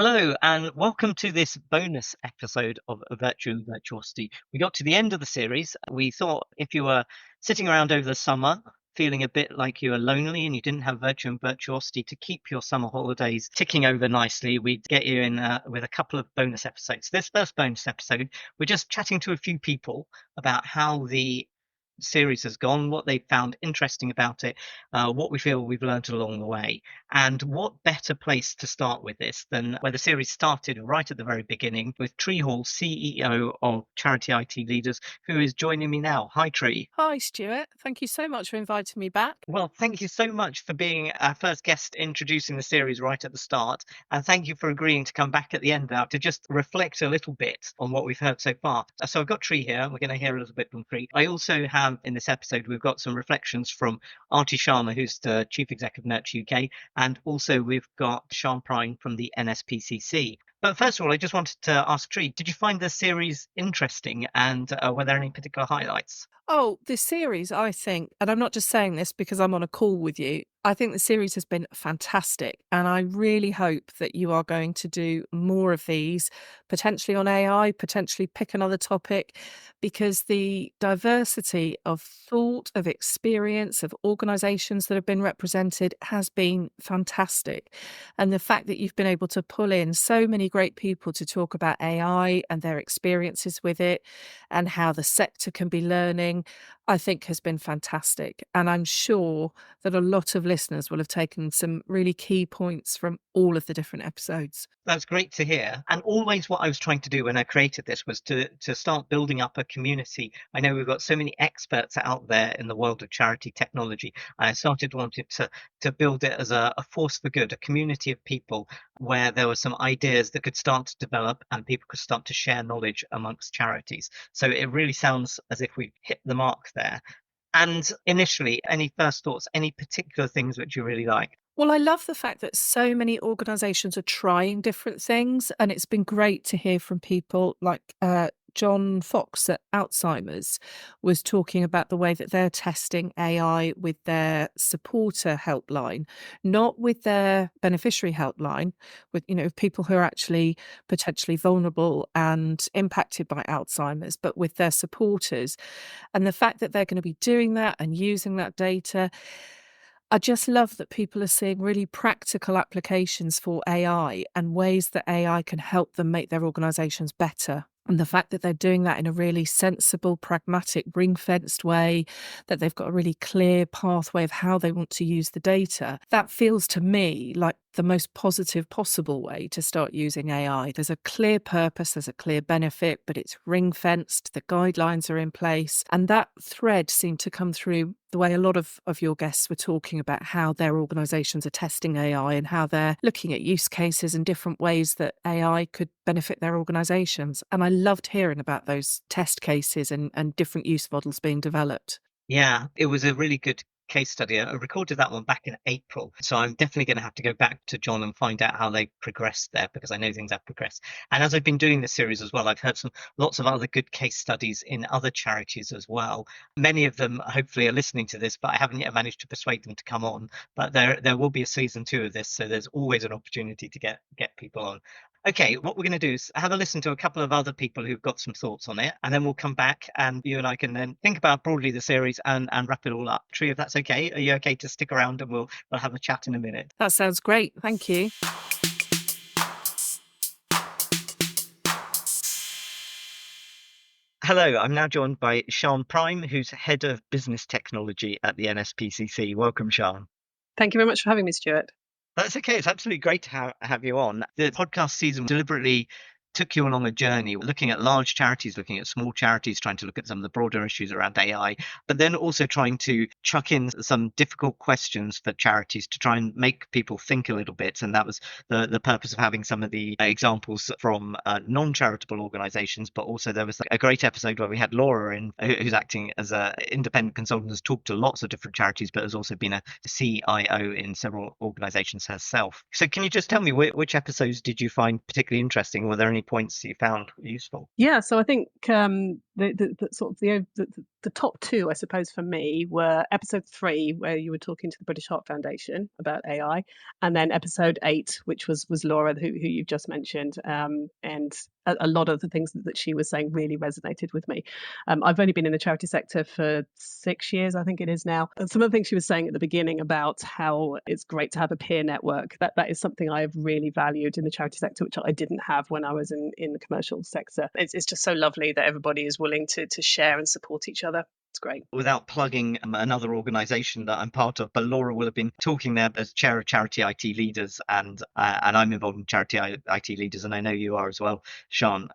Hello, and welcome to this bonus episode of Virtue and Virtuosity. We got to the end of the series. We thought if you were sitting around over the summer, feeling a bit like you were lonely and you didn't have Virtue and Virtuosity to keep your summer holidays ticking over nicely, we'd get you in with a couple of bonus episodes. This first bonus episode, we're just chatting to a few people about how the series has gone, what they found interesting about it, what we feel we've learned along the way. And what better place to start with this than where the series started right at the very beginning with Tree Hall, CEO of Charity IT Leaders, who is joining me now. Hi, Tree. Hi, Stuart. Thank you so much for inviting me back. Well, thank you so much for being our first guest introducing the series right at the start. And thank you for agreeing to come back at the end now to just reflect a little bit on what we've heard so far. So I've got Tree here. We're going to hear a little bit from Tree. I also have in this episode, we've got some reflections from Arti Sharma, who's the Chief Executive of Nurture UK. And also we've got Sian Prime from the NSPCC. But first of all, I just wanted to ask Tree, did you find the series interesting and were there any particular highlights? Oh, this series, I think, and I'm not just saying this because I'm on a call with you, I think the series has been fantastic. And I really hope that you are going to do more of these, potentially on AI, potentially pick another topic, because the diversity of thought, of experience, of organisations that have been represented has been fantastic. And the fact that you've been able to pull in so many great people to talk about AI and their experiences with it and how the sector can be learning, I think has been fantastic. And I'm sure that a lot of listeners will have taken some really key points from all of the different episodes. That's great to hear. And always what I was trying to do when I created this was to start building up a community. I know we've got so many experts out there in the world of charity technology. I started wanting to build it as a force for good, a community of people where there were some ideas that could start to develop and people could start to share knowledge amongst charities. So it really sounds as if we've hit the mark there. And initially, any first thoughts, any particular things which you really like? Well, I love the fact that so many organisations are trying different things, and it's been great to hear from people like John Fox at Alzheimer's was talking about the way that they're testing AI with their supporter helpline, not with their beneficiary helpline, with people who are actually potentially vulnerable and impacted by Alzheimer's, but with their supporters. And the fact that they're going to be doing that and using that data, I just love that people are seeing really practical applications for AI and ways that AI can help them make their organizations better. And the fact that they're doing that in a really sensible, pragmatic, ring-fenced way, that they've got a really clear pathway of how they want to use the data, that feels to me like the most positive possible way to start using AI. There's a clear purpose, there's a clear benefit, but it's ring-fenced, the guidelines are in place. And that thread seemed to come through the way a lot of your guests were talking about how their organizations are testing AI and how they're looking at use cases and different ways that AI could benefit their organizations. And I loved hearing about those test cases and different use models being developed. Yeah, it was a really good case study. I recorded that one back in April. So I'm definitely going to have to go back to John and find out how they progressed there because I know things have progressed. And as I've been doing this series as well, I've heard lots of other good case studies in other charities as well. Many of them hopefully are listening to this, but I haven't yet managed to persuade them to come on. But there will be a season 2 of this, so there's always an opportunity to get people on. Okay, what we're going to do is have a listen to a couple of other people who've got some thoughts on it, and then we'll come back and you and I can then think about broadly the series and wrap it all up. Tree, if that's okay, are you okay to stick around and we'll have a chat in a minute? That sounds great. Thank you. Hello, I'm now joined by Sian Prime, who's Head of Business Technology at the NSPCC. Welcome, Sian. Thank you very much for having me, Stuart. That's okay. It's absolutely great to have you on. The podcast season deliberately took you along a journey looking at large charities, looking at small charities, trying to look at some of the broader issues around AI, but then also trying to chuck in some difficult questions for charities to try and make people think a little bit. And that was the purpose of having some of the examples from non-charitable organizations, but also there was a great episode where we had Laura in, who's acting as an independent consultant, has talked to lots of different charities, but has also been a CIO in several organizations herself. So can you just tell me which episodes did you find particularly interesting? Were there any points you found useful? Yeah, so I think the top two, I suppose, for me were episode 3, where you were talking to the British Heart Foundation about AI, and then episode 8, which was Laura, who you've just mentioned, and a lot of the things that she was saying really resonated with me. I've only been in the charity sector for 6 years, I think it is now. And some of the things she was saying at the beginning about how it's great to have a peer network, that is something I have really valued in the charity sector, which I didn't have when I was in the commercial sector. It's just so lovely that everybody is willing to share and support each other. It's great. Without plugging another organisation that I'm part of, but Laura will have been talking there as chair of Charity IT Leaders, and I'm involved in Charity IT Leaders, and I know you are as well, Sian.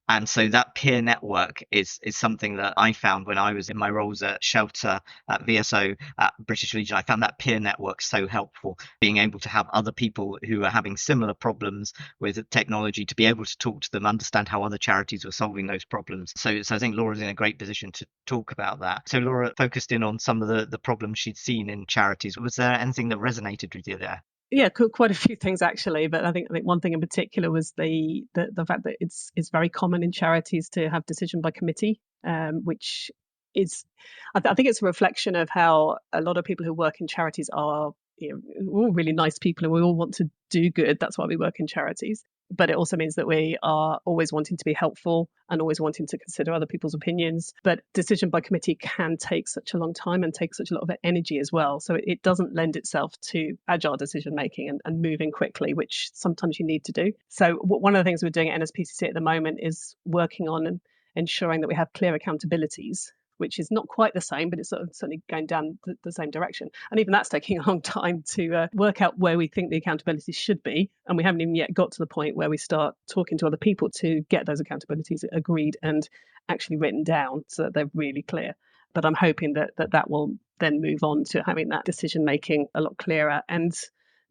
And so that peer network is something that I found when I was in my roles at Shelter, at VSO, at British Legion. I found that peer network so helpful, being able to have other people who are having similar problems with technology, to be able to talk to them, understand how other charities were solving those problems. So I think Laura's in a great position to talk about that. So Laura focused in on some of the problems she'd seen in charities. Was there anything that resonated with you there? Yeah, quite a few things actually, but I think one thing in particular was the fact that it's very common in charities to have decision by committee, which is, I think it's a reflection of how a lot of people who work in charities are, we're all really nice people and we all want to do good. That's why we work in charities. But it also means that we are always wanting to be helpful and always wanting to consider other people's opinions. But decision by committee can take such a long time and take such a lot of energy as well. So it doesn't lend itself to agile decision making and moving quickly, which sometimes you need to do. So one of the things we're doing at NSPCC at the moment is working on ensuring that we have clear accountabilities, which is not quite the same, but it's certainly going down the same direction. And even that's taking a long time to work out where we think the accountabilities should be. And we haven't even yet got to the point where we start talking to other people to get those accountabilities agreed and actually written down so that they're really clear. But I'm hoping that will then move on to having that decision making a lot clearer. And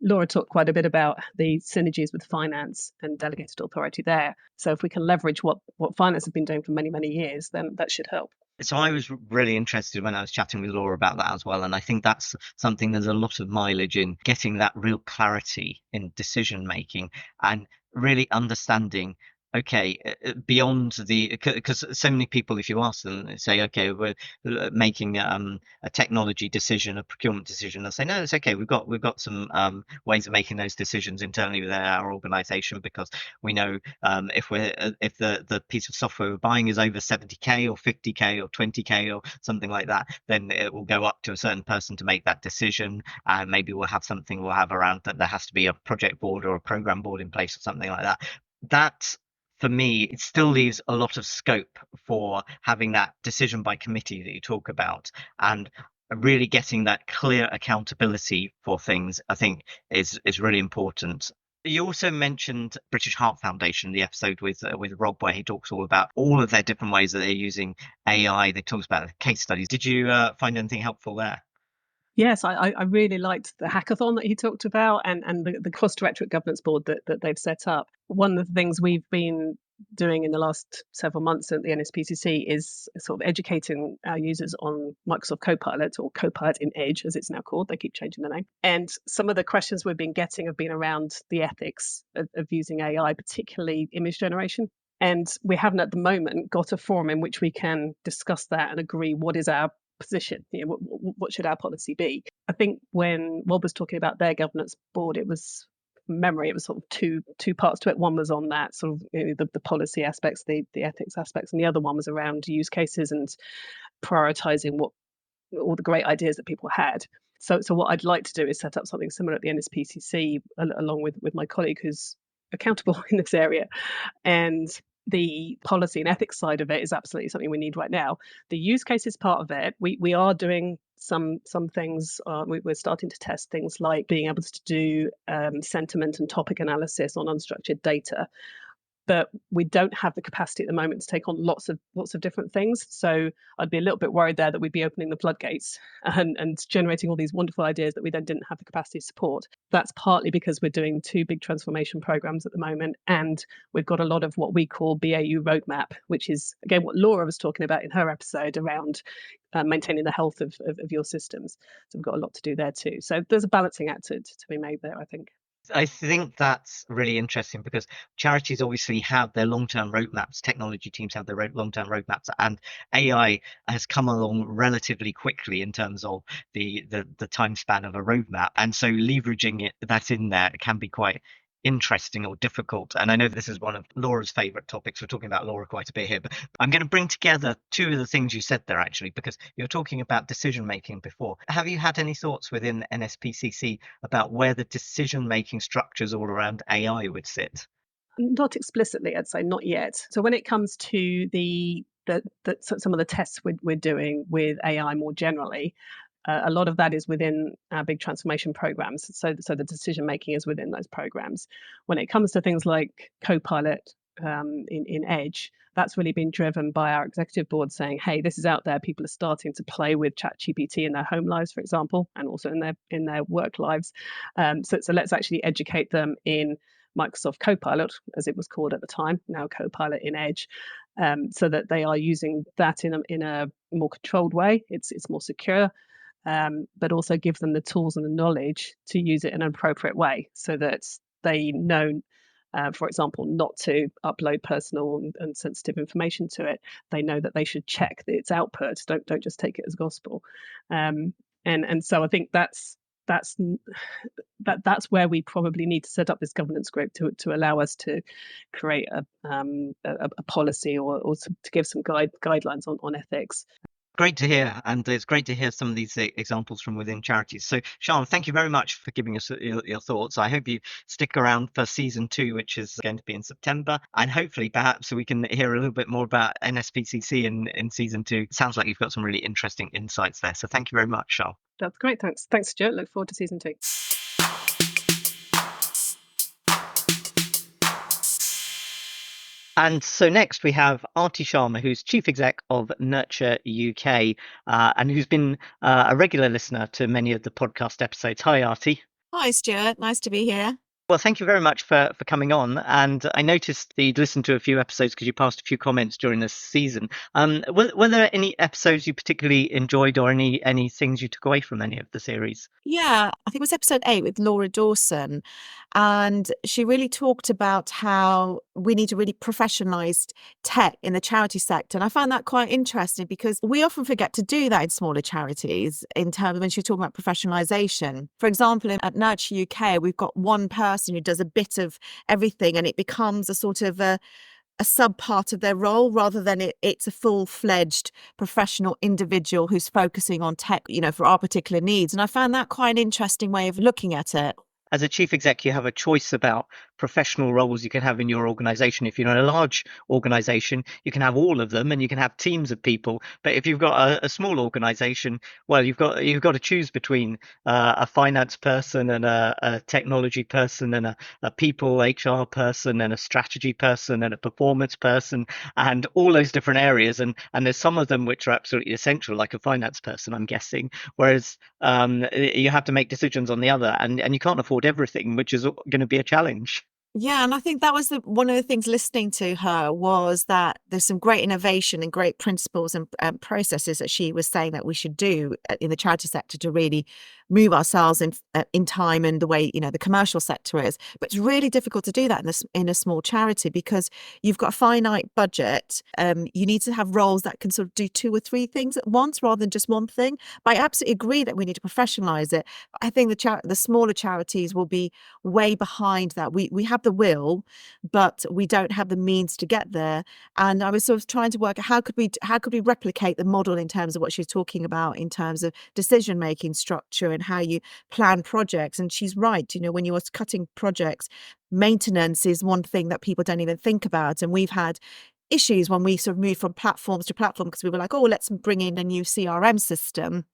Laura talked quite a bit about the synergies with finance and delegated authority there. So if we can leverage what finance have been doing for many, many years, then that should help. So I was really interested when I was chatting with Laura about that as well. And I think that's something, there's a lot of mileage in getting that real clarity in decision making and really understanding, okay, beyond because so many people, if you ask them, they say, okay, we're making a technology decision, a procurement decision, they'll say, no, it's okay, we've got some ways of making those decisions internally within our organization, because we know if the piece of software we're buying is over 70k or 50k or 20k or something like that, then it will go up to a certain person to make that decision, and maybe we'll have around that there has to be a project board or a program board in place or something like that. That, for me, it still leaves a lot of scope for having that decision by committee that you talk about, and really getting that clear accountability for things, I think is really important. You also mentioned British Heart Foundation, the episode with Rob, where he talks all about all of their different ways that they're using AI. They talks about the case studies. Did you find anything helpful there? Yes, I really liked the hackathon that he talked about, and the cross-directorate governance board that they've set up. One of the things we've been doing in the last several months at the NSPCC is sort of educating our users on Microsoft Copilot, or Copilot in Edge, as it's now called. They keep changing the name. And some of the questions we've been getting have been around the ethics of using AI, particularly image generation. And we haven't at the moment got a forum in which we can discuss that and agree what is our position. What should our policy be? I think when Rob was talking about their governance board, it was memory. It was sort of two parts to it. One was on that sort of the policy aspects, the ethics aspects, and the other one was around use cases and prioritizing what all the great ideas that people had. So what I'd like to do is set up something similar at the NSPCC, along with my colleague who's accountable in this area. And the policy and ethics side of it is absolutely something we need right now. The use case is part of it. We are doing some things. We're starting to test things like being able to do sentiment and topic analysis on unstructured data. But we don't have the capacity at the moment to take on lots of different things. So I'd be a little bit worried there that we'd be opening the floodgates and generating all these wonderful ideas that we then didn't have the capacity to support. That's partly because we're doing 2 big transformation programs at the moment, and we've got a lot of what we call BAU roadmap, which is, again, what Laura was talking about in her episode around maintaining the health of your systems. So we've got a lot to do there too. So there's a balancing act to be made there, I think. I think that's really interesting because charities obviously have their long-term roadmaps, technology teams have their long-term roadmaps, and AI has come along relatively quickly in terms of the time span of a roadmap. And so leveraging that's in there can be quite interesting or difficult. And I know this is one of Laura's favorite topics. We're talking about Laura quite a bit here, but I'm going to bring together two of the things you said there actually, because you're talking about decision making before. Have you had any thoughts within NSPCC about where the decision-making structures all around AI would sit? Not explicitly, I'd say, not yet. So when it comes to some of the tests we're doing with AI more generally, a lot of that is within our big transformation programs. So the decision making is within those programs. When it comes to things like Copilot in Edge, that's really been driven by our executive board saying, hey, this is out there. People are starting to play with ChatGPT in their home lives, for example, and also in their work lives. So let's actually educate them in Microsoft Copilot, as it was called at the time, now Copilot in Edge, so that they are using that in a more controlled way. It's more secure, but also give them the tools and the knowledge to use it in an appropriate way, so that they know, for example, not to upload personal and sensitive information to it. They know that they should check its output. Don't just take it as gospel. And so I think that's where we probably need to set up this governance group to allow us to create a policy or to give some guidelines on ethics. Great to hear, and it's great to hear some of these examples from within charities. So, Sian, thank you very much for giving us your thoughts. I hope you stick around for season 2, which is going to be in September, and hopefully perhaps we can hear a little bit more about NSPCC in season 2. Sounds like you've got some really interesting insights there. So thank you very much, Sian. That's great. Thanks, Stuart. Look forward to season 2. And so next we have Arti Sharma, who's Chief Exec of Nurture UK, and who's been a regular listener to many of the podcast episodes. Hi, Arti. Hi, Stuart. Nice to be here. Well, thank you very much for coming on. And I noticed that you'd listened to a few episodes because you passed a few comments during this season. Were there any episodes you particularly enjoyed, or any things you took away from any of the series? Yeah, I think it was episode 8 with Laura Dawson. And she really talked about how we need to really professionalise tech in the charity sector. And I found that quite interesting because we often forget to do that in smaller charities in terms of when she's talking about professionalisation. For example, at Nurture UK, we've got one person who does a bit of everything, and it becomes a sort of a sub part of their role rather than it's a full-fledged professional individual who's focusing on tech, for our particular needs. And I found that quite an interesting way of looking at it. As a chief exec, you have a choice about professional roles you can have in your organization. If you're in a large organization, you can have all of them and you can have teams of people. But if you've got a small organization, well, you've got to choose between a finance person and a technology person and a people HR person and a strategy person and a performance person and all those different areas. And there's some of them which are absolutely essential, like a finance person, I'm guessing, whereas you have to make decisions on the other, and you can't afford everything, which is going to be a challenge. Yeah, and I think that was one of the things listening to her was that there's some great innovation and great principles and processes that she was saying that we should do in the charity sector to really move ourselves in time and the way the commercial sector is. But it's really difficult to do that in a small charity because you've got a finite budget. You need to have roles that can sort of do 2 or 3 things at once rather than just one thing. But I absolutely agree that we need to professionalise it. I think the smaller charities will be way behind that. We have the will, but we don't have the means to get there. And I was sort of trying to work out how could we replicate the model in terms of what she's talking about in terms of decision making structure and how you plan projects. And she's right, when you're cutting projects, maintenance is one thing that people don't even think about. And we've had issues when we sort of moved from platforms to platform because we were like, oh, let's bring in a new CRM system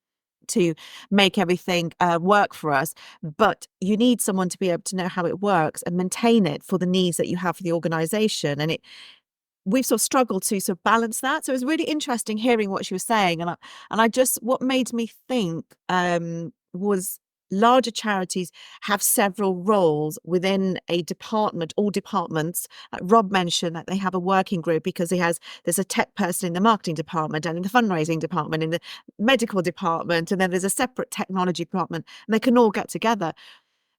to make everything work for us. But you need someone to be able to know how it works and maintain it for the needs that you have for the organization. And we've sort of struggled to sort of balance that. So it was really interesting hearing what she was saying. And what made me think was larger charities have several roles within a department, all departments. Rob mentioned that they have a working group because there's a tech person in the marketing department and in the fundraising department, in the medical department, and then there's a separate technology department, and they can all get together.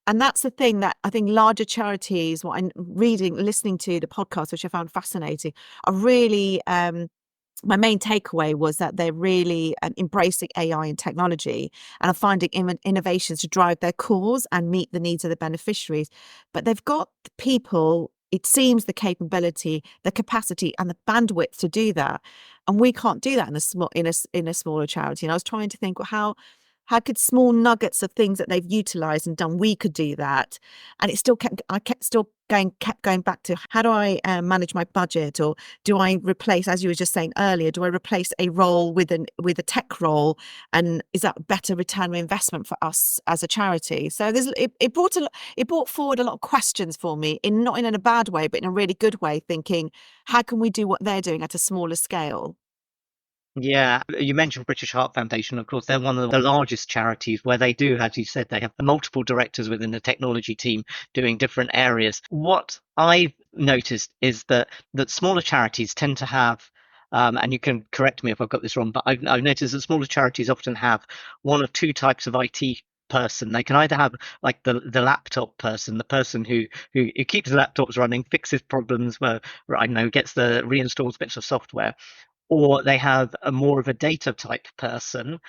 And that's the thing that I think larger charities, what I'm reading, listening to the podcast, which I found fascinating, are really, my main takeaway was that they're really embracing AI and technology and are finding innovations to drive their cause and meet the needs of the beneficiaries. But they've got the people, it seems, the capability, the capacity, and the bandwidth to do that, and we can't do that in a smaller charity. And I was trying to think, well, how could small nuggets of things that they've utilized and done, we could do that? And it still kept going back to, how do I manage my budget? Or do I replace, as you were just saying earlier, do I replace a role with a tech role? And is that a better return on investment for us as a charity? So it brought forward a lot of questions for me, not in a bad way, but in a really good way, thinking, how can we do what they're doing at a smaller scale? Yeah, you mentioned British Heart Foundation. Of course, they're one of the largest charities where they do, as you said, they have multiple directors within the technology team doing different areas. What I've noticed is that smaller charities tend to have, and you can correct me if I've got this wrong, but I've noticed that smaller charities often have one of two types of IT person. They can either have like the laptop person, the person who keeps the laptops running, fixes problems where I don't know, gets the reinstalls bits of software, or they have a more of a data type person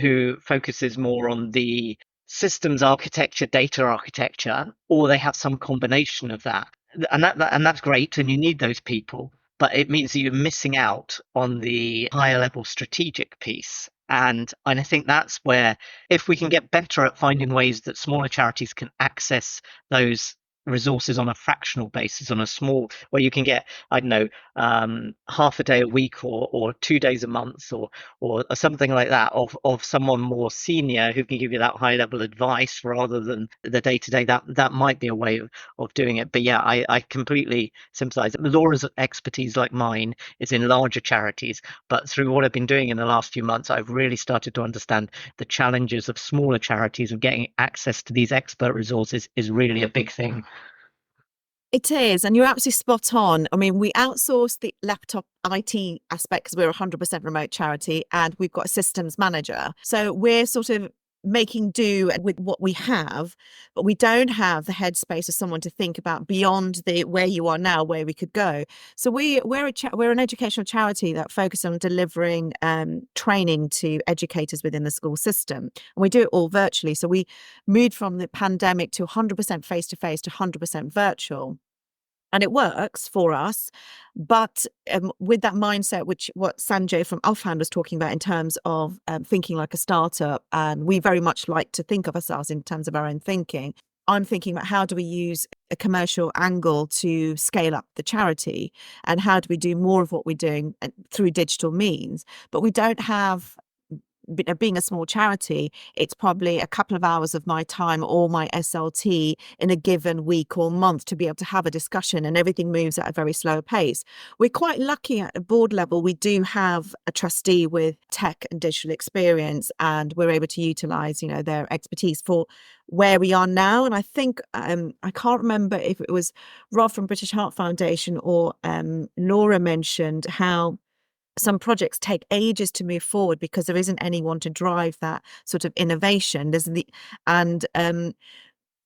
who focuses more on the systems architecture, data architecture, or they have some combination of that. And that's great, and you need those people, but it means that you're missing out on the higher level strategic piece. And I think that's where, if we can get better at finding ways that smaller charities can access those resources on a fractional basis, on a small, where you can get, I don't know, half a day a week, or 2 days a month, or something like that, of someone more senior who can give you that high level advice rather than the day to day. That might be a way of doing it. But yeah, I completely sympathize. Laura's expertise, like mine, is in larger charities, but through what I've been doing in the last few months, I've really started to understand the challenges of smaller charities, of getting access to these expert resources is really a big thing. It is, and you're absolutely spot on. I mean, we outsource the laptop IT aspect because we're a 100% remote charity, and we've got a systems manager. So we're sort of making do with what we have, but we don't have the headspace of someone to think about beyond where you are now, where we could go. So we're an educational charity that focuses on delivering training to educators within the school system, and we do it all virtually. So we moved from the pandemic to 100% face-to-face to 100% virtual. And it works for us, but with that mindset, which what Sanjay from Offhand was talking about in terms of thinking like a startup, and we very much like to think of ourselves in terms of our own thinking. I'm thinking about, how do we use a commercial angle to scale up the charity, and how do we do more of what we're doing through digital means? But we don't have, being a small charity, it's probably a couple of hours of my time or my SLT in a given week or month to be able to have a discussion, and everything moves at a very slow pace. We're quite lucky at a board level. We do have a trustee with tech and digital experience, and we're able to utilize, their expertise for where we are now. And I think, I can't remember if it was Rob from British Heart Foundation or Laura mentioned how some projects take ages to move forward because there isn't anyone to drive that sort of innovation. And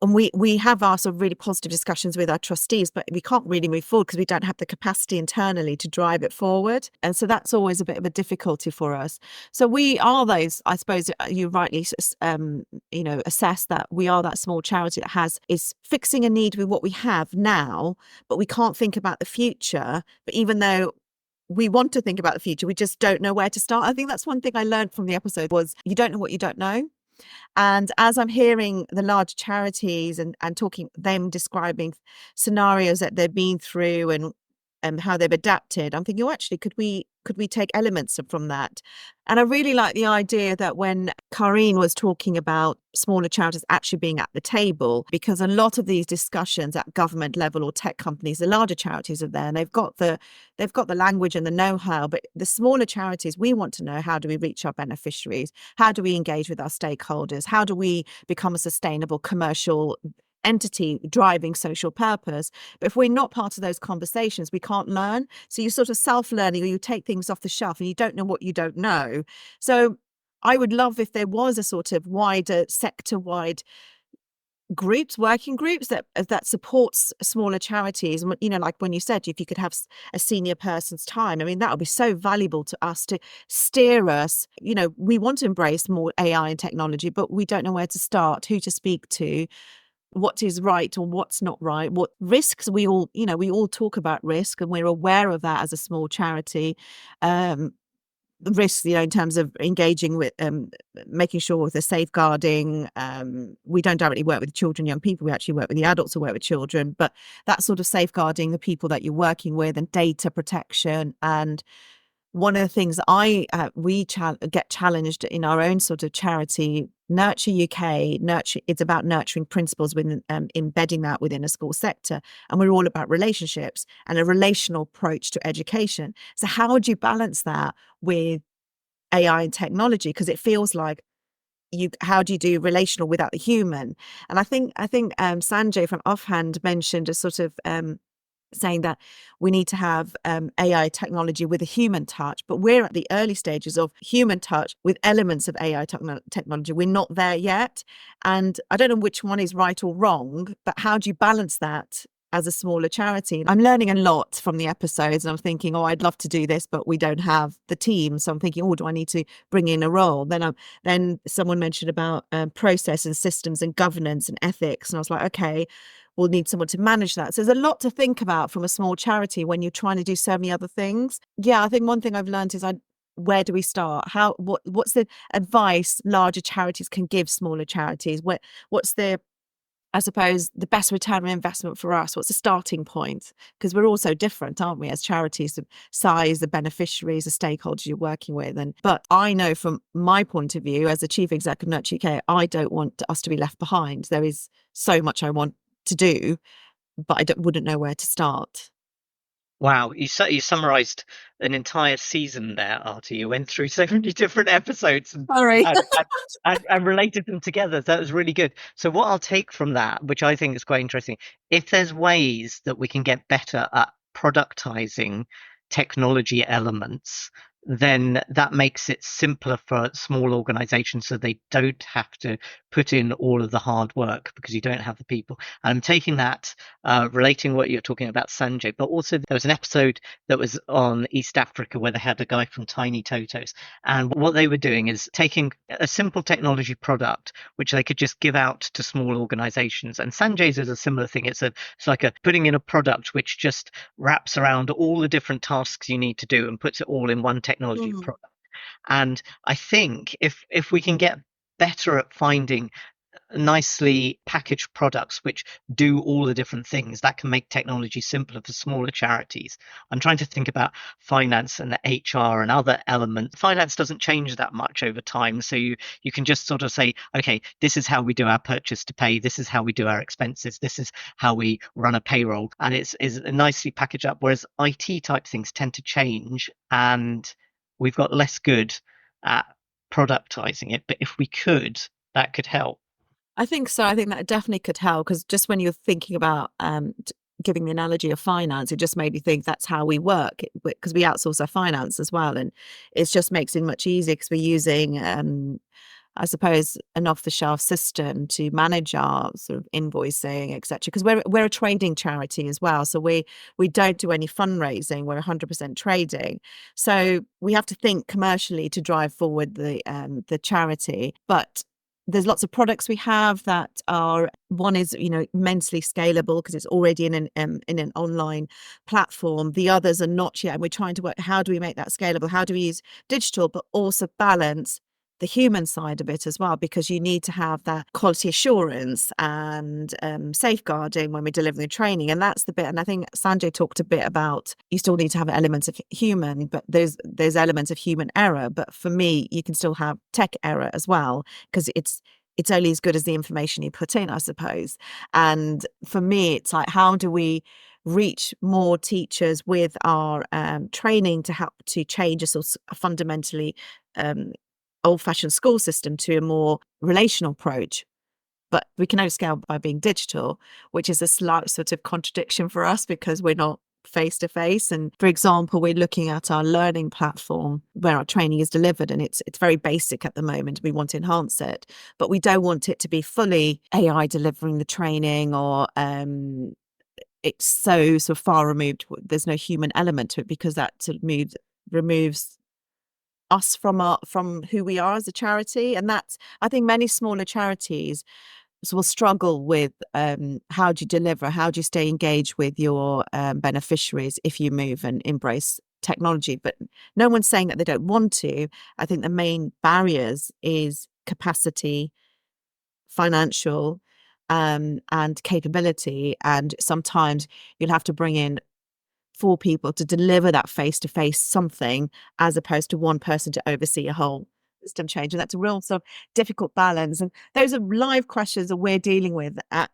we have our sort of really positive discussions with our trustees, but we can't really move forward because we don't have the capacity internally to drive it forward. And so that's always a bit of a difficulty for us. So we are those, I suppose you rightly assess that we are that small charity that is fixing a need with what we have now, but we can't think about the future. But even though we want to think about the future, we just don't know where to start. I think that's one thing I learned from the episode, was you don't know what you don't know. And as I'm hearing the large charities and talking, them describing scenarios that they've been through and how they've adapted, I'm thinking, actually, could we take elements from that? And I really like the idea that when Karine was talking about smaller charities actually being at the table, because a lot of these discussions at government level or tech companies, the larger charities are there and they've got the language and the know-how, but the smaller charities, we want to know, how do we reach our beneficiaries? How do we engage with our stakeholders? How do we become a sustainable commercial entity driving social purpose? But if we're not part of those conversations, we can't learn. So you're sort of self-learning, or you take things off the shelf and you don't know what you don't know. So I would love if there was a sort of wider sector-wide groups, working groups that supports smaller charities. And like when you said, if you could have a senior person's time, I mean, that would be so valuable to us to steer us. We want to embrace more AI and technology, but we don't know where to start, who to speak to, what is right or what's not right, what risks. We all talk about risk, and we're aware of that as a small charity. The risks, in terms of engaging with, making sure they're safeguarding. We don't directly work with children, young people. We actually work with the adults who work with children. But that sort of safeguarding the people that you're working with, and data protection. And one of the things that we get challenged in our own sort of charity, Nurture UK. It's about nurturing principles within, embedding that within a school sector, and we're all about relationships and a relational approach to education. So how would you balance that with AI and technology? Because it feels like how do you do relational without the human? And I think Sanjay from Offhand mentioned a sort of saying that we need to have AI technology with a human touch, but we're at the early stages of human touch with elements of AI technology. We're not there yet. And I don't know which one is right or wrong, but how do you balance that as a smaller charity? I'm learning a lot from the episodes, and I'm thinking, I'd love to do this, but we don't have the team. So I'm thinking, do I need to bring in a role? Then someone mentioned about process and systems and governance and ethics. And I was like, okay, we'll need someone to manage that. So there's a lot to think about from a small charity when you're trying to do so many other things. Yeah, I think one thing I've learned is where do we start? What's the advice larger charities can give smaller charities? What's the, I suppose, the best return on investment for us? What's the starting point? Because we're all so different, aren't we, as charities, the size, the beneficiaries, the stakeholders you're working with. But I know from my point of view as the Chief Exec of Nurture UK, I don't want us to be left behind. There is so much I want to do, but I wouldn't know where to start. Wow, you summarized an entire season there, Arti. You went through so many different episodes Sorry. and related them together. That was really good. So what I'll take from that, which I think is quite interesting, if there's ways that we can get better at productizing technology elements, then that makes it simpler for small organizations, so they don't have to put in all of the hard work because you don't have the people. And I'm taking that, relating what you're talking about, Sanjay, but also there was an episode that was on East Africa where they had a guy from Tiny Totos, and what they were doing is taking a simple technology product which they could just give out to small organizations. And Sanjay's is a similar thing. It's like putting in a product which just wraps around all the different tasks you need to do and puts it all in one technology product. And I think if we can get better at finding nicely packaged products which do all the different things, that can make technology simpler for smaller charities. I'm trying to think about finance and HR and other elements. Finance doesn't change that much over time, so you can just sort of say, okay, this is how we do our purchase to pay, this is how we do our expenses, this is how we run a payroll, and it's nicely packaged up. Whereas IT type things tend to change, and we've got less good at productizing it. But if we could, that could help. I think so. I think that definitely could help, because just when you're thinking about giving the analogy of finance, it just made me think that's how we work, because we outsource our finance as well, and it just makes it much easier because we're using I suppose an off-the-shelf system to manage our sort of invoicing, etc. Because we're a trading charity as well, so we don't do any fundraising. We're 100% trading, so we have to think commercially to drive forward the charity. But there's lots of products we have that are, one is immensely scalable because it's already in an online platform. The others are not yet, and we're trying to work, how do we make that scalable? How do we use digital but also balance the human side of it as well, because you need to have that quality assurance and safeguarding when we're delivering the training. And that's the bit, and I think Sanjay talked a bit about, you still need to have elements of human, but there's elements of human error. But for me, you can still have tech error as well, because it's only as good as the information you put in, I suppose. And for me, it's like, how do we reach more teachers with our training to help to change a sort of fundamentally old-fashioned school system to a more relational approach? But we can only scale by being digital, which is a slight sort of contradiction for us, because we're not face to face. And for example, we're looking at our learning platform where our training is delivered, and it's very basic at the moment. We want to enhance it, but we don't want it to be fully AI delivering the training, or it's so far removed. There's no human element to it, because that sort of removes us from who we are as a charity. And that's, I think many smaller charities will struggle with how do you deliver, how do you stay engaged with your beneficiaries if you move and embrace technology. But no one's saying that they don't want to. I think the main barriers is capacity, financial, and capability. And sometimes you'll have to bring in 4 people to deliver that face-to-face something, as opposed to one person to oversee a whole system change. And that's a real sort of difficult balance. And those are live questions that we're dealing with at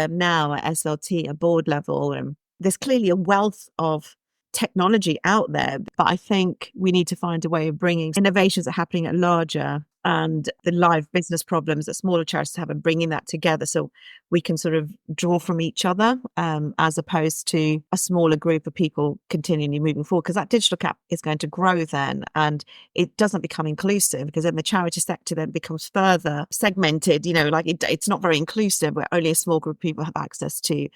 now at SLT at board level. And there's clearly a wealth of technology out there, but I think we need to find a way of bringing innovations that are happening at larger and the live business problems that smaller charities have, and bringing that together so we can sort of draw from each other, as opposed to a smaller group of people continually moving forward, because that digital gap is going to grow then, and it doesn't become inclusive, because then the charity sector then becomes further segmented, like it's not very inclusive, where only a small group of people have access to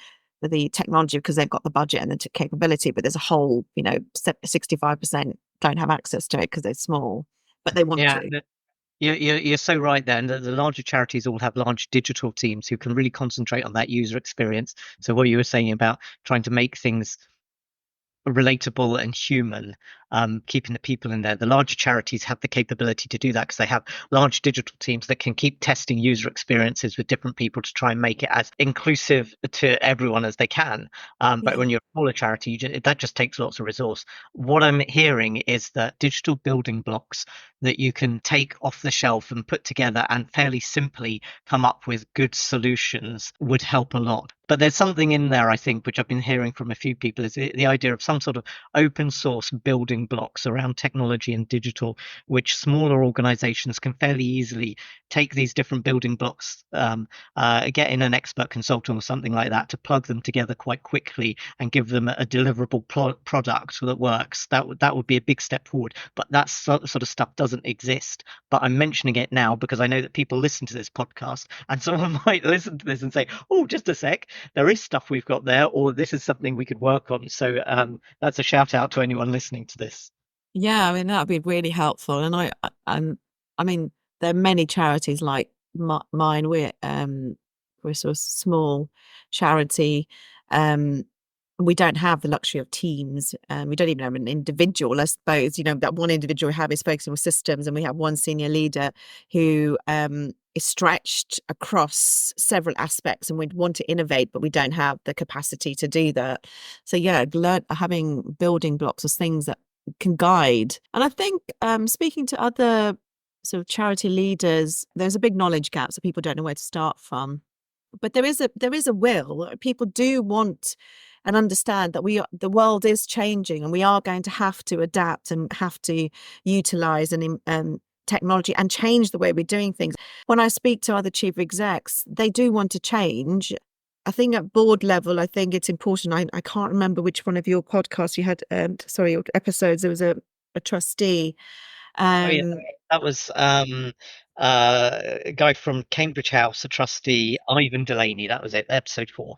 the technology because they've got the budget and the capability, but there's a whole 65% don't have access to it because they're small, but they want to. You're so right there. And the larger charities all have large digital teams who can really concentrate on that user experience. So what you were saying about trying to make things relatable and human, keeping the people in there. The larger charities have the capability to do that because they have large digital teams that can keep testing user experiences with different people to try and make it as inclusive to everyone as they can. But when you're a smaller charity, that just takes lots of resource. What I'm hearing is that digital building blocks that you can take off the shelf and put together and fairly simply come up with good solutions would help a lot. But there's something in there, I think, which I've been hearing from a few people, is the idea of some sort of open source building blocks around technology and digital, which smaller organizations can fairly easily take these different building blocks, get in an expert consultant or something like that to plug them together quite quickly and give them a deliverable product that works. That would be a big step forward. But that sort of stuff doesn't exist. But I'm mentioning it now because I know that people listen to this podcast, and someone might listen to this and say, oh, just a sec, there is stuff we've got there, or this is something we could work on. So that's a shout out to anyone listening to this. Yeah, I mean, that would be really helpful. And I mean, there are many charities like mine. We're sort of small charity. We don't have the luxury of teams. We don't even have an individual, I suppose. That one individual we have is focusing on systems, and we have one senior leader who is stretched across several aspects, and we'd want to innovate, but we don't have the capacity to do that. So yeah, having building blocks of things that can guide. And I think speaking to other sort of charity leaders, there's a big knowledge gap, so people don't know where to start from. But there is a will. People do want and understand that the world is changing, and we are going to have to adapt and have to utilize technology and change the way we're doing things. When I speak to other chief execs, they do want to change. I think at board level, I think it's important. I can't remember which one of your podcasts you had, your episodes. There was a trustee. That was a guy from Cambridge House, a trustee, Ivan Delaney. That was it, episode 4.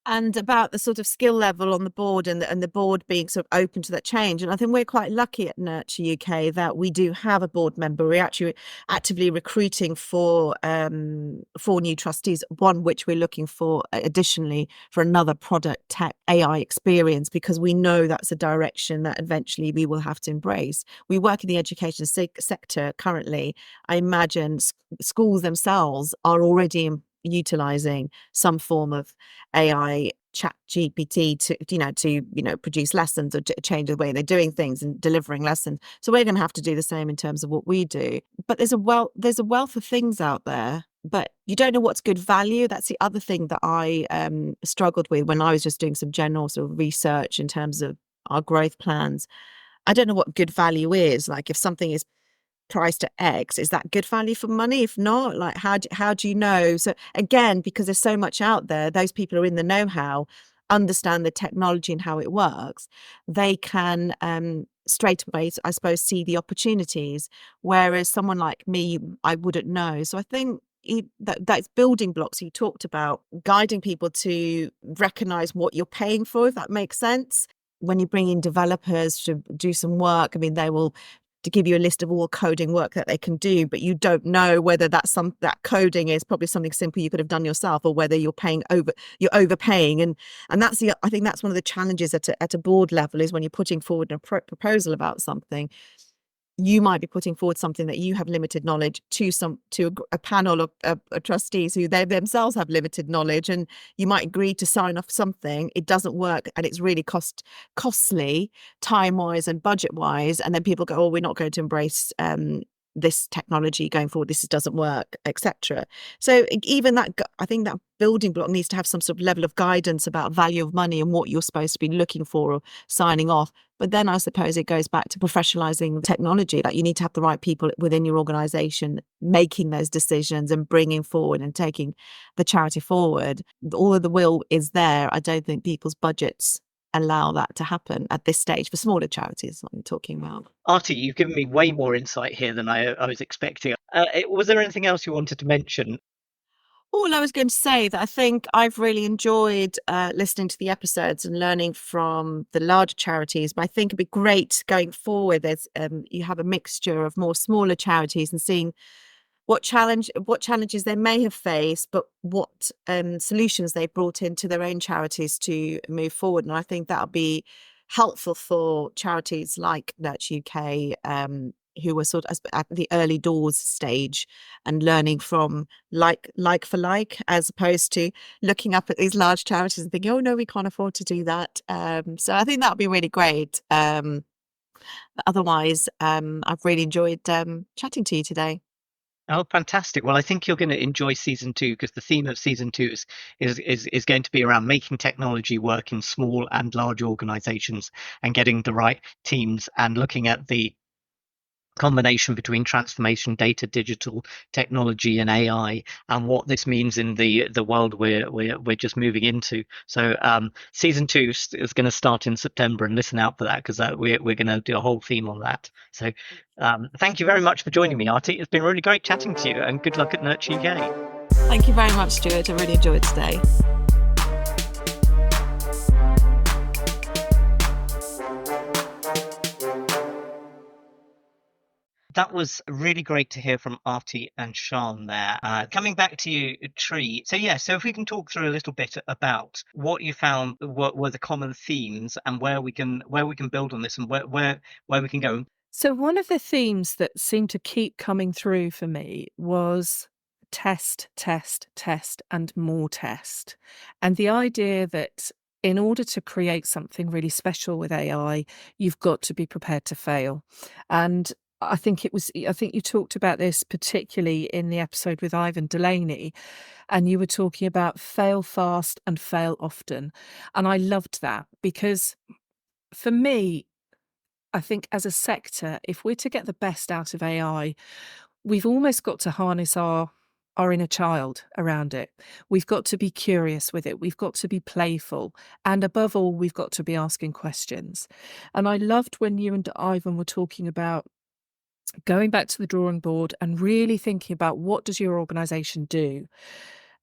And about the sort of skill level on the board, and the board being sort of open to that change. And I think we're quite lucky at Nurture UK that we do have a board member. We're actually actively recruiting for 4 new trustees, one which we're looking for additionally for another product tech AI experience, because we know that's a direction that eventually we will have to embrace. We work in the education sector currently. I imagine schools themselves are already utilizing some form of AI chat GPT to produce lessons or to change the way they're doing things and delivering lessons. So we're going to have to do the same in terms of what we do. But there's a wealth of things out there, but you don't know what's good value. That's the other thing that I struggled with when I was just doing some general sort of research in terms of our growth plans. I don't know what good value is. Like, if something is priced at X, is that good value for money? If not, like, how do you know? So again, because there's so much out there, those people are in the know-how, understand the technology and how it works, they can straight away, I suppose, see the opportunities, whereas someone like me, I wouldn't know. So I think that's building blocks you talked about, guiding people to recognize what you're paying for, if that makes sense. When you bring in developers to do some work, I mean, they will to give you a list of all coding work that they can do, but you don't know whether that coding is probably something simple you could have done yourself, or whether you're overpaying. And I think that's one of the challenges at a board level, is when you're putting forward a proposal about something, you might be putting forward something that you have limited knowledge to a panel of trustees who they themselves have limited knowledge, and you might agree to sign off something, it doesn't work, and it's really costly time wise and budget wise, and then people go, oh, we're not going to embrace this technology going forward, this doesn't work, etc. So even that, I think that building block needs to have some sort of level of guidance about value of money and what you're supposed to be looking for or signing off. But then I suppose it goes back to professionalizing technology. Like, you need to have the right people within your organization making those decisions and bringing forward and taking the charity forward. All of the will is there. I don't think people's budgets allow that to happen at this stage for smaller charities, what I'm talking about. Arti, you've given me way more insight here than I was expecting. Was there anything else you wanted to mention? All I was going to say that I think I've really enjoyed listening to the episodes and learning from the larger charities, but I think it'd be great going forward as you have a mixture of more smaller charities and seeing what challenges they may have faced, but what solutions they've brought into their own charities to move forward. And I think that'll be helpful for charities like Nurture UK, who were sort of at the early doors stage and learning from like for like, as opposed to looking up at these large charities and thinking, oh no, we can't afford to do that. So I think that would be really great. Otherwise, I've really enjoyed chatting to you today. Oh, fantastic. Well, I think you're going to enjoy season 2, because the theme of season 2 is going to be around making technology work in small and large organizations and getting the right teams and looking at the combination between transformation, data, digital technology, and AI, and what this means in the world we're just moving into. So season 2 is going to start in September, and listen out for that, because we're going to do a whole theme on that. So thank you very much for joining me, Arti. It's been really great chatting to you, and good luck at Nurture UK. Thank you very much, Stuart. I really enjoyed today. That was really great to hear from Arti and Sian there. Coming back to you, Tree. So if we can talk through a little bit about what you found, what were the common themes, and where we can build on this, and where we can go. So one of the themes that seemed to keep coming through for me was test, test, test, and more test. And the idea that in order to create something really special with AI, you've got to be prepared to fail. And I think you talked about this particularly in the episode with Ivan Delaney, and you were talking about fail fast and fail often. And I loved that, because for me, I think as a sector, if we're to get the best out of AI, we've almost got to harness our inner child around it. We've got to be curious with it. We've got to be playful. And above all, we've got to be asking questions. And I loved when you and Ivan were talking about going back to the drawing board and really thinking about, what does your organisation do?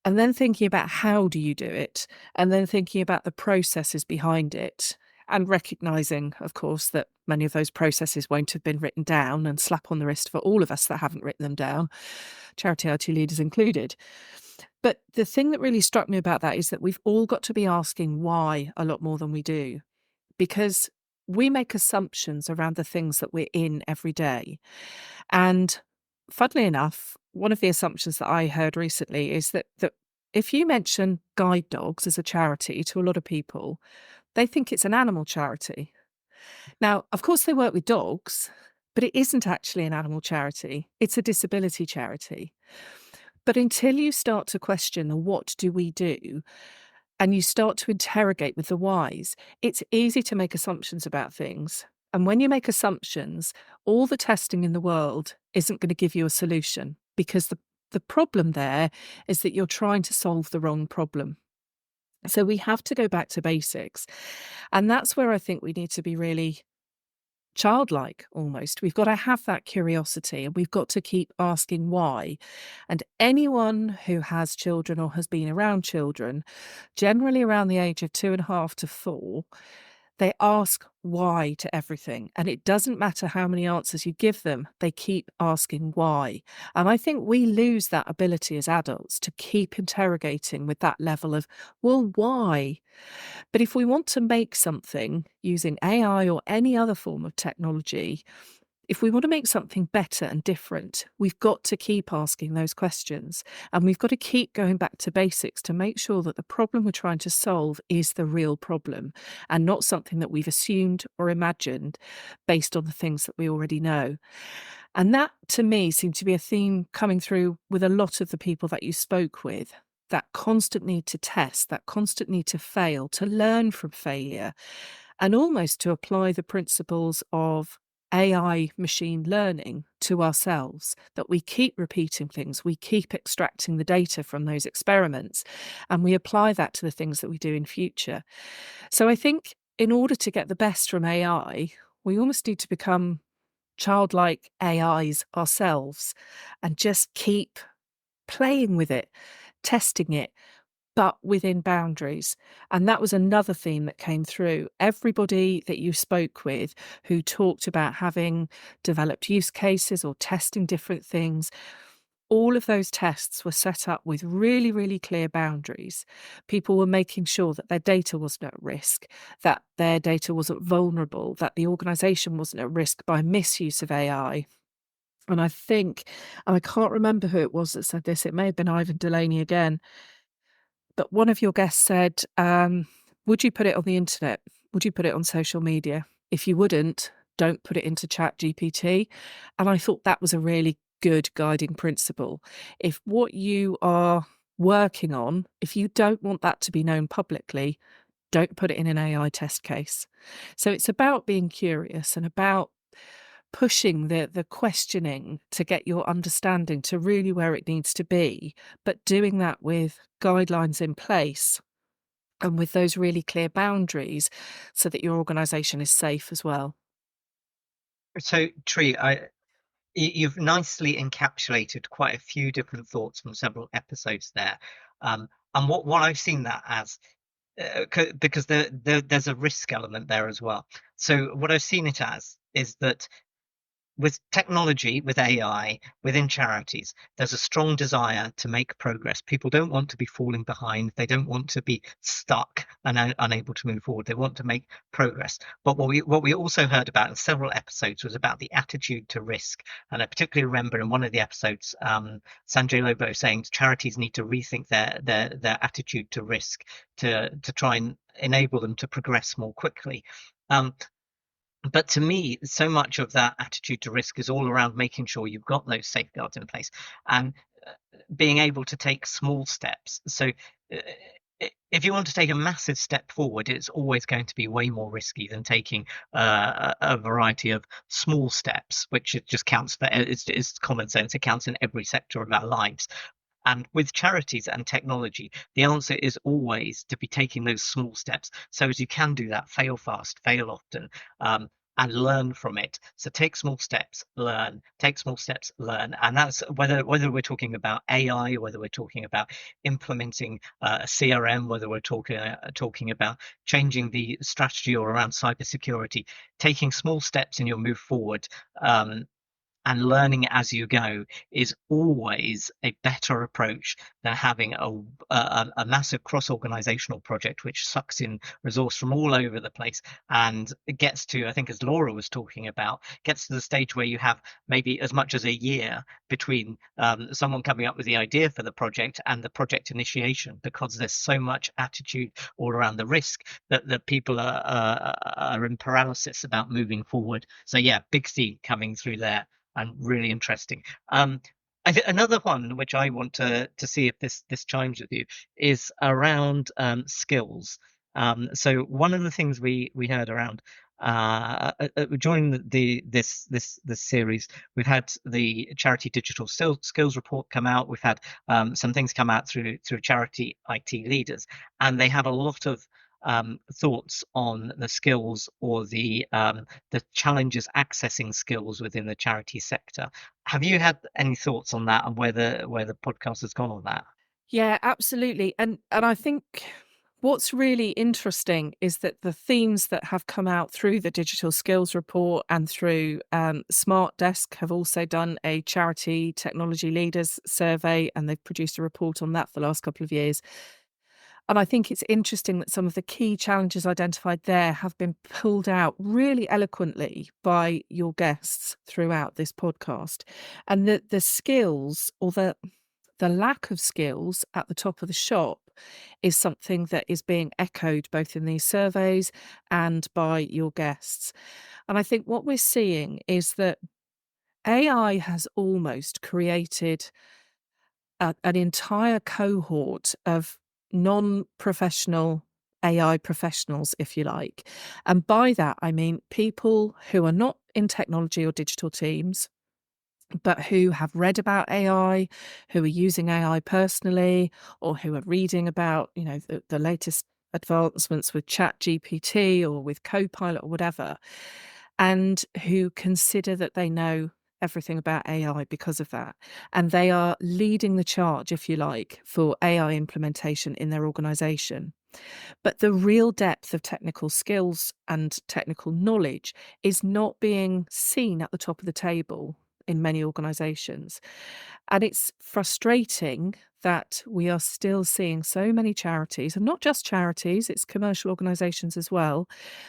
And then thinking about, how do you do it? And then thinking about the processes behind it. And recognising, of course, that many of those processes won't have been written down, and slap on the wrist for all of us that haven't written them down, charity IT leaders included. But the thing that really struck me about that is that we've all got to be asking why a lot more than we do, because we make assumptions around the things that we're in every day. And funnily enough, one of the assumptions that I heard recently is that if you mention guide dogs as a charity to a lot of people, they think it's an animal charity. Now, of course, they work with dogs, but it isn't actually an animal charity. It's a disability charity. But until you start to question the what do we do, and you start to interrogate with the whys, it's easy to make assumptions about things. And when you make assumptions, all the testing in the world isn't going to give you a solution, because the problem there is that you're trying to solve the wrong problem. So we have to go back to basics. And that's where I think we need to be really childlike almost. We've got to have that curiosity, and we've got to keep asking why. And anyone who has children or has been around children, generally around the age of 2.5 to 4, they ask why to everything. And it doesn't matter how many answers you give them, they keep asking why. And I think we lose that ability as adults to keep interrogating with that level of, well, why? But if we want to make something using AI or any other form of technology, if we want to make something better and different, we've got to keep asking those questions. And we've got to keep going back to basics to make sure that the problem we're trying to solve is the real problem and not something that we've assumed or imagined based on the things that we already know. And that, to me, seemed to be a theme coming through with a lot of the people that you spoke with. That constant need to test, that constant need to fail, to learn from failure, and almost to apply the principles of AI machine learning to ourselves, that we keep repeating things, we keep extracting the data from those experiments, and we apply that to the things that we do in future. So I think in order to get the best from AI, we almost need to become childlike AIs ourselves and just keep playing with it, testing it, but within boundaries. And that was another theme that came through. Everybody that you spoke with who talked about having developed use cases or testing different things, all of those tests were set up with really, really clear boundaries. People were making sure that their data wasn't at risk, that their data wasn't vulnerable, that the organisation wasn't at risk by misuse of AI. And I think, and I can't remember who it was that said this, it may have been Ivan Delaney again, but one of your guests said, would you put it on the internet? Would you put it on social media? If you wouldn't, don't put it into Chat GPT. And I thought that was a really good guiding principle. If what you are working on, if you don't want that to be known publicly, don't put it in an AI test case. So it's about being curious and about pushing the questioning to get your understanding to really where it needs to be, but doing that with guidelines in place and with those really clear boundaries so that your organisation is safe as well. So, Tree, you've nicely encapsulated quite a few different thoughts from several episodes there. And what I've seen that as, because there's a risk element there as well. So what I've seen it as is that with technology, with AI, within charities, there's a strong desire to make progress. People don't want to be falling behind. They don't want to be stuck and unable to move forward. They want to make progress. But what we also heard about in several episodes was about the attitude to risk. And I particularly remember in one of the episodes, Sanjay Lobo saying charities need to rethink their attitude to risk to try and enable them to progress more quickly. But to me, so much of that attitude to risk is all around making sure you've got those safeguards in place and being able to take small steps. So if you want to take a massive step forward, it's always going to be way more risky than taking a variety of small steps, which it just counts for. It's common sense. It counts in every sector of our lives. And with charities and technology, the answer is always to be taking those small steps so as you can do that, fail fast, fail often, and learn from it. So take small steps, learn, take small steps, learn. And that's whether we're talking about AI, whether we're talking about implementing a CRM, whether we're talking about changing the strategy or around cybersecurity, taking small steps in your move forward, and learning as you go is always a better approach than having a massive cross-organizational project which sucks in resource from all over the place and it gets to, I think as Laura was talking about, gets to the stage where you have maybe as much as a year between someone coming up with the idea for the project and the project initiation, because there's so much attitude all around the risk that people are in paralysis about moving forward. So yeah, big theme coming through there. And really interesting. Another one which I want to see if this chimes with you is around skills. So one of the things we heard around during this series, we've had the Charity Digital Skills Report come out. We've had some things come out through Charity IT Leaders, and they have a lot of thoughts on the skills or the challenges accessing skills within the charity sector. Have you had any thoughts on that, and where the podcast has gone on that? Yeah, absolutely. And I think what's really interesting is that the themes that have come out through the Digital Skills Report and through Smart Desk have also done a charity technology leaders survey, and they've produced a report on that for the last couple of years. And I think it's interesting that some of the key challenges identified there have been pulled out really eloquently by your guests throughout this podcast. And the skills, or the lack of skills at the top of the shop, is something that is being echoed both in these surveys and by your guests. And I think what we're seeing is that AI has almost created an entire cohort of non-professional AI professionals, if you like. And by that, I mean people who are not in technology or digital teams, but who have read about AI, who are using AI personally, or who are reading about, the latest advancements with ChatGPT or with Copilot or whatever, and who consider that they know everything about AI because of that. And they are leading the charge, if you like, for AI implementation in their organization. But the real depth of technical skills and technical knowledge is not being seen at the top of the table in many organizations. And it's frustrating that we are still seeing so many charities, and not just charities, it's commercial organizations as well,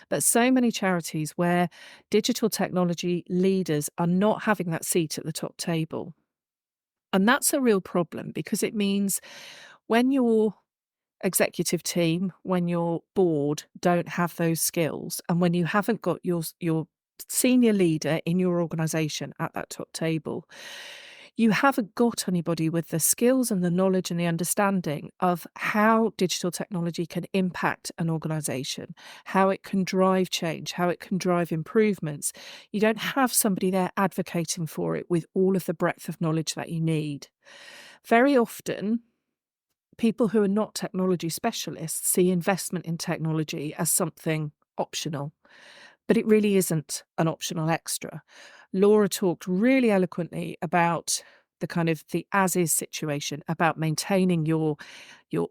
but so many charities where digital technology leaders are not having that seat at the top table. And that's a real problem, because it means when your executive team, when your board don't have those skills, and when you haven't got your senior leader in your organization at that top table, you haven't got anybody with the skills and the knowledge and the understanding of how digital technology can impact an organization, how it can drive change, how it can drive improvements. You don't have somebody there advocating for it with all of the breadth of knowledge that you need. Very often, people who are not technology specialists see investment in technology as something optional, but it really isn't an optional extra. Laura talked really eloquently about the as-is situation, about maintaining your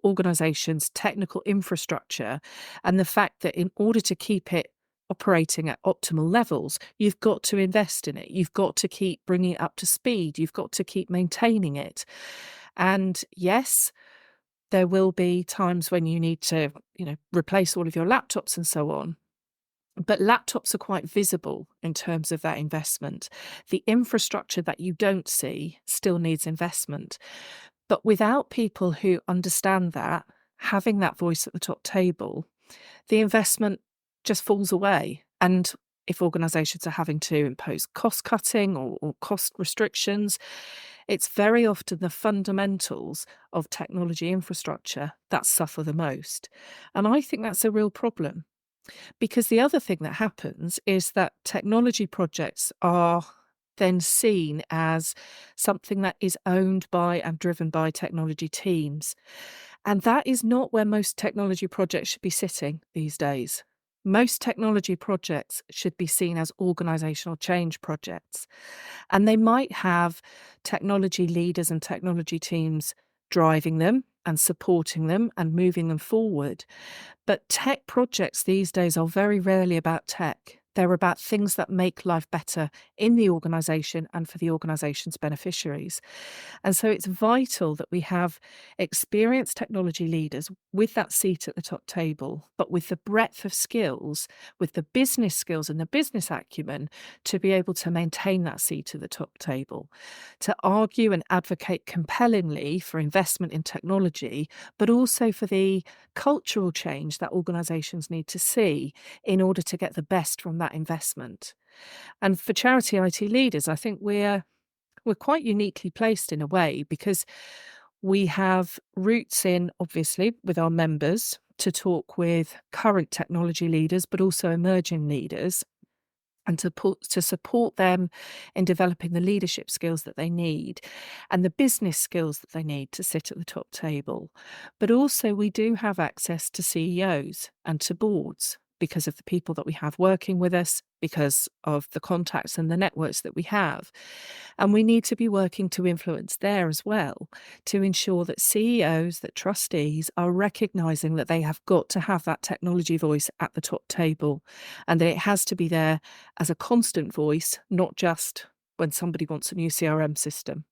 organization's technical infrastructure, and the fact that in order to keep it operating at optimal levels, you've got to invest in it. You've got to keep bringing it up to speed. You've got to keep maintaining it. And yes, there will be times when you need to, replace all of your laptops and so on. But laptops are quite visible in terms of that investment. The infrastructure that you don't see still needs investment. But without people who understand that, having that voice at the top table, the investment just falls away. And if organisations are having to impose cost cutting or cost restrictions, it's very often the fundamentals of technology infrastructure that suffer the most. And I think that's a real problem. Because the other thing that happens is that technology projects are then seen as something that is owned by and driven by technology teams. And that is not where most technology projects should be sitting these days. Most technology projects should be seen as organisational change projects. And they might have technology leaders and technology teams driving them and supporting them and moving them forward. But tech projects these days are very rarely about tech. They're about things that make life better in the organisation and for the organisation's beneficiaries. And so it's vital that we have experienced technology leaders with that seat at the top table, but with the breadth of skills, with the business skills and the business acumen to be able to maintain that seat at the top table, to argue and advocate compellingly for investment in technology, but also for the cultural change that organisations need to see in order to get the best from that investment. And for charity IT leaders, I think we're quite uniquely placed in a way, because we have roots in, obviously, with our members to talk with current technology leaders, but also emerging leaders, and to support them in developing the leadership skills that they need and the business skills that they need to sit at the top table. But also we do have access to CEOs and to boards because of the people that we have working with us, because of the contacts and the networks that we have. And we need to be working to influence there as well, to ensure that CEOs, that trustees are recognising that they have got to have that technology voice at the top table, and that it has to be there as a constant voice, not just when somebody wants a new CRM system.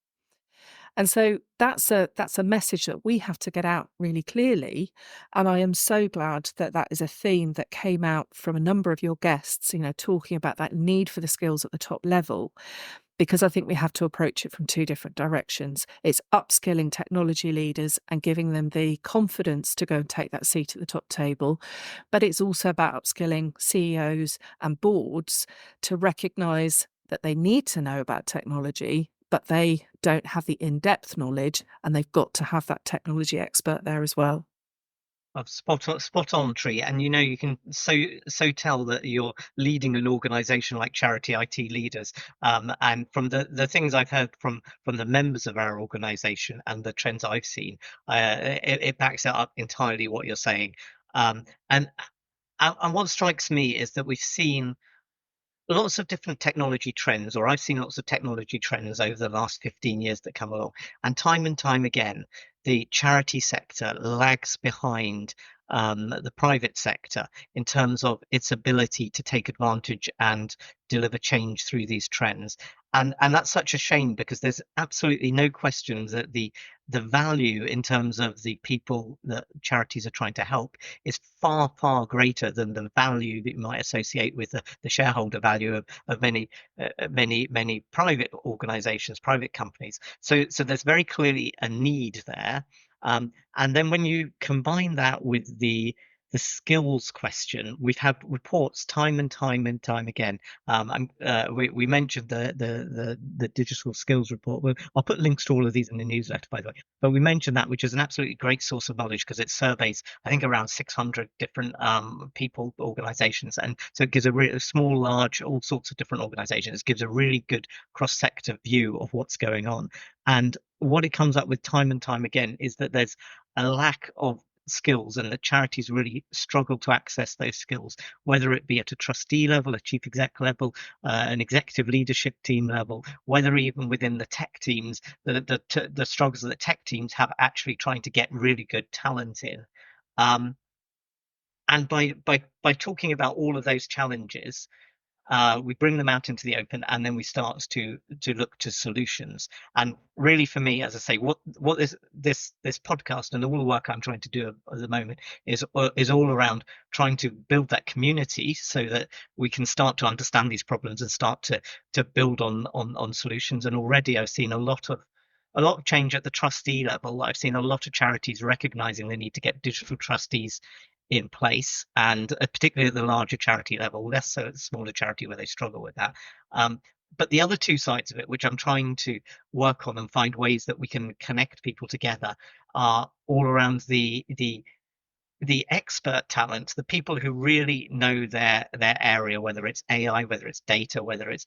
And so that's a message that we have to get out really clearly. And I am so glad that that is a theme that came out from a number of your guests, talking about that need for the skills at the top level, because I think we have to approach it from two different directions. It's upskilling technology leaders and giving them the confidence to go and take that seat at the top table. But it's also about upskilling CEOs and boards to recognise that they need to know about technology, but they don't have the in-depth knowledge, and they've got to have that technology expert there as well. Spot on, Tree. And you can so tell that you're leading an organization like Charity IT Leaders, and from the things I've heard from the members of our organization and the trends I've seen, it backs it up entirely what you're saying. And what strikes me is that we've seen lots of different technology trends, or I've seen lots of technology trends over the last 15 years that come along, and time again the charity sector lags behind the private sector in terms of its ability to take advantage and deliver change through these trends. And that's such a shame, because there's absolutely no question that the value in terms of the people that charities are trying to help is far greater than the value that you might associate with the shareholder value of many private organizations, private companies. So there's very clearly a need there. And then when you combine that with the skills question, we've had reports time and time again. We mentioned the digital skills report. I'll put links to all of these in the newsletter, by the way. But we mentioned that, which is an absolutely great source of knowledge, because it surveys, I think, around 600 different people, organizations, and so it gives a really small, large, all sorts of different organizations. It gives a really good cross-sector view of what's going on. And what it comes up with time and time again is that there's a lack of skills, and that charities really struggle to access those skills, whether it be at a trustee level, a chief exec level, an executive leadership team level, whether even within the tech teams, the struggles that tech teams have actually trying to get really good talent in. And by talking about all of those challenges, we bring them out into the open, and then we start to look to solutions. And really, for me, as I say, what this podcast and all the work I'm trying to do at the moment is all around trying to build that community, so that we can start to understand these problems and start to build on solutions. And already I've seen a lot of change at the trustee level. I've seen a lot of charities recognizing they need to get digital trustees in place, and particularly at the larger charity level, less so at the smaller charity where they struggle with that. But the other two sides of it, which I'm trying to work on and find ways that we can connect people together, are all around the expert talent, the people who really know their area, whether it's AI, whether it's data, whether it's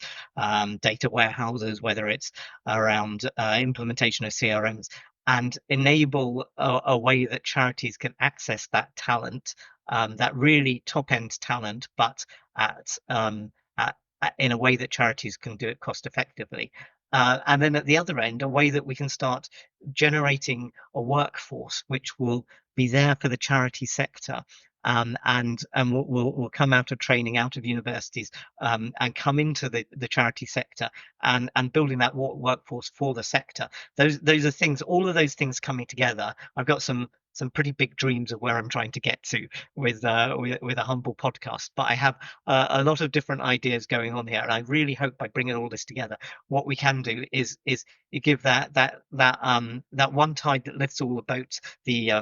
data warehouses, whether it's around implementation of CRMs, and enable a way that charities can access that talent, that really top-end talent, but in a way that charities can do it cost effectively. And then at the other end, a way that we can start generating a workforce which will be there for the charity sector, and will come out of training, out of universities, and come into the charity sector, and building that workforce for the sector. Those are things, all of those things coming together. I've got some pretty big dreams of where I'm trying to get to with a humble podcast, but I have a lot of different ideas going on here, and I really hope by bringing all this together, what we can do is you give that one tide that lifts all the boats,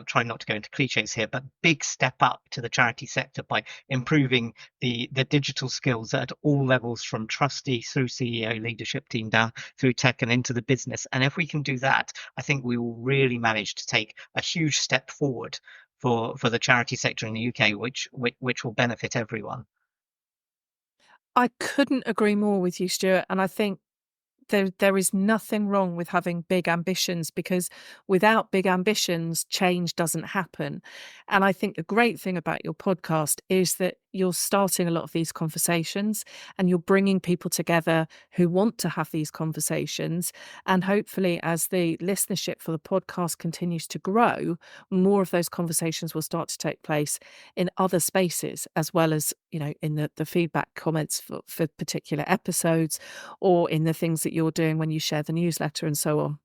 trying not to go into cliches here, but big step up to the charity sector by improving the digital skills at all levels, from trustee through CEO, leadership team, down through tech and into the business. And if we can do that, I think we will really manage to take a huge step forward for the charity sector in the UK, which will benefit everyone. I couldn't agree more with you, Stuart. And I think there is nothing wrong with having big ambitions, because without big ambitions, change doesn't happen. And I think the great thing about your podcast is that you're starting a lot of these conversations, and you're bringing people together who want to have these conversations. And hopefully, as the listenership for the podcast continues to grow, more of those conversations will start to take place in other spaces, as well as, in the feedback comments for particular episodes, or in the things that you're doing when you share the newsletter and so on.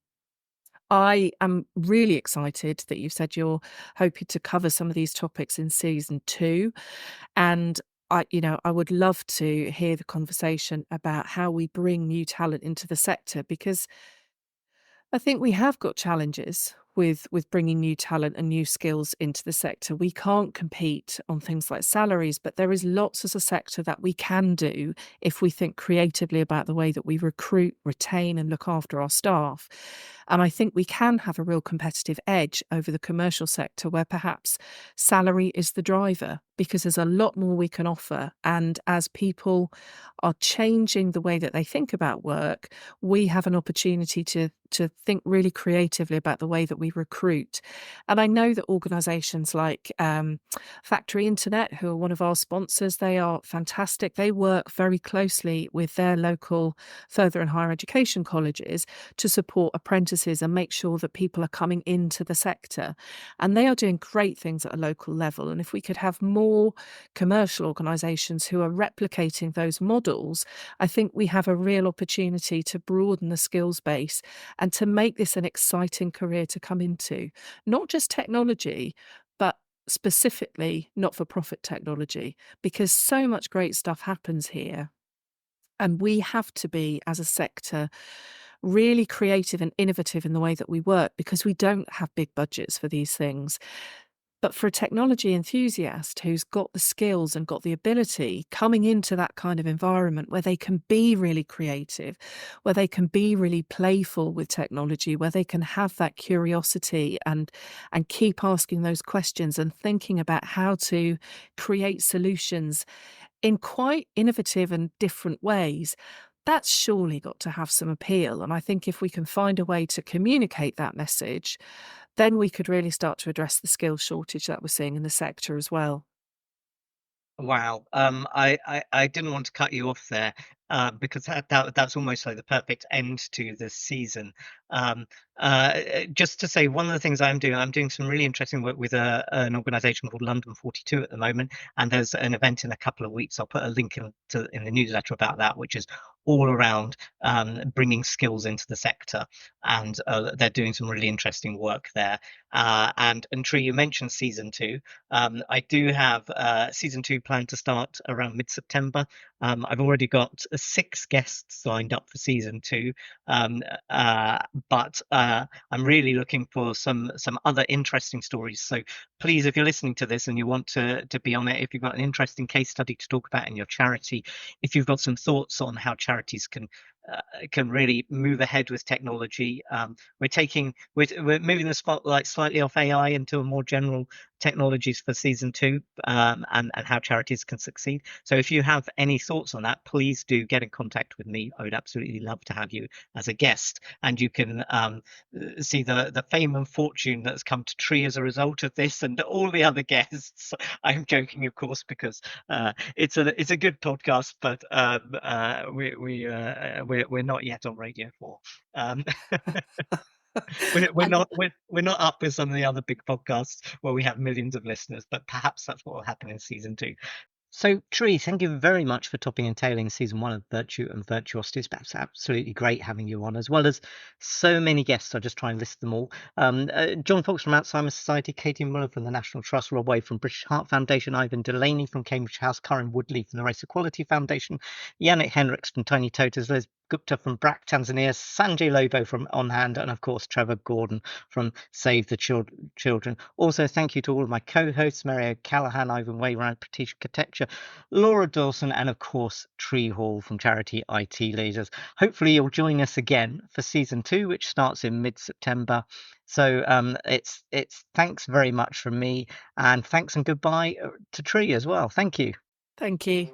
I am really excited that you've said you're hoping to cover some of these topics in season 2. And I would love to hear the conversation about how we bring new talent into the sector, because I think we have got challenges with bringing new talent and new skills into the sector. We can't compete on things like salaries, but there is lots as a sector that we can do if we think creatively about the way that we recruit, retain, and look after our staff. And I think we can have a real competitive edge over the commercial sector, where perhaps salary is the driver, because there's a lot more we can offer. And as people are changing the way that they think about work, we have an opportunity to think really creatively about the way that we recruit. And I know that organisations like Factory Internet, who are one of our sponsors, they are fantastic. They work very closely with their local further and higher education colleges to support apprentices and make sure that people are coming into the sector. And they are doing great things at a local level. And if we could have more commercial organisations who are replicating those models, I think we have a real opportunity to broaden the skills base and to make this an exciting career to come into. Not just technology, but specifically not-for-profit technology, because so much great stuff happens here. And we have to be, as a sector, really creative and innovative in the way that we work, because we don't have big budgets for these things. But for a technology enthusiast who's got the skills and got the ability, coming into that kind of environment where they can be really creative, where they can be really playful with technology, where they can have that curiosity and keep asking those questions and thinking about how to create solutions in quite innovative and different ways, that's surely got to have some appeal. And I think if we can find a way to communicate that message, then we could really start to address the skills shortage that we're seeing in the sector as well. Wow. I didn't want to cut you off there, because that's almost like the perfect end to the season. Just to say, one of the things I'm doing some really interesting work with an organisation called London 42 at the moment, and there's an event in a couple of weeks. I'll put a link in the newsletter about that, which is all around bringing skills into the sector, and they're doing some really interesting work there. And Tree, you mentioned season 2. I do have season 2 planned to start around mid-September. I've already got 6 guests lined up for season 2, but I'm really looking for some other interesting stories. So please, if you're listening to this and you want to be on it, if you've got an interesting case study to talk about in your charity, if you've got some thoughts on how charities can really move ahead with technology, we're moving the spotlight slightly off AI into a more general technologies for season 2, and how charities can succeed. So if you have any thoughts on that, please do get in contact with me. I would absolutely love to have you as a guest, and you can see the fame and fortune that's come to Tree as a result of this, and all the other guests. I'm joking, of course, because it's a good podcast, but we're not yet on Radio 4. We're not up with some of the other big podcasts where we have millions of listeners, but perhaps that's what will happen in season 2. So, Tree, thank you very much for topping and tailing season 1 of Virtue and Virtuosity. It's absolutely great having you on, as well as so many guests. I'll just try and list them all. John Fox from Alzheimer's Society, Katie Muller from the National Trust, Rob Way from British Heart Foundation, Ivan Delaney from Cambridge House, Karen Woodley from the Race Equality Foundation, Yannick Henricks from Tiny Totas, Liz Gupta from BRAC Tanzania, Sanjay Lobo from On Hand, and of course Trevor Gordon from Save the Children. Also, thank you to all of my co-hosts, Mary O'Callaghan, Ivan Wayrand, Pratisha Katecha, Laura Dawson, and of course Tree Hall from Charity IT Leaders. Hopefully you'll join us again for season 2, which starts in mid-September. So it's thanks very much from me, and thanks and goodbye to Tree as well. Thank you. Thank you.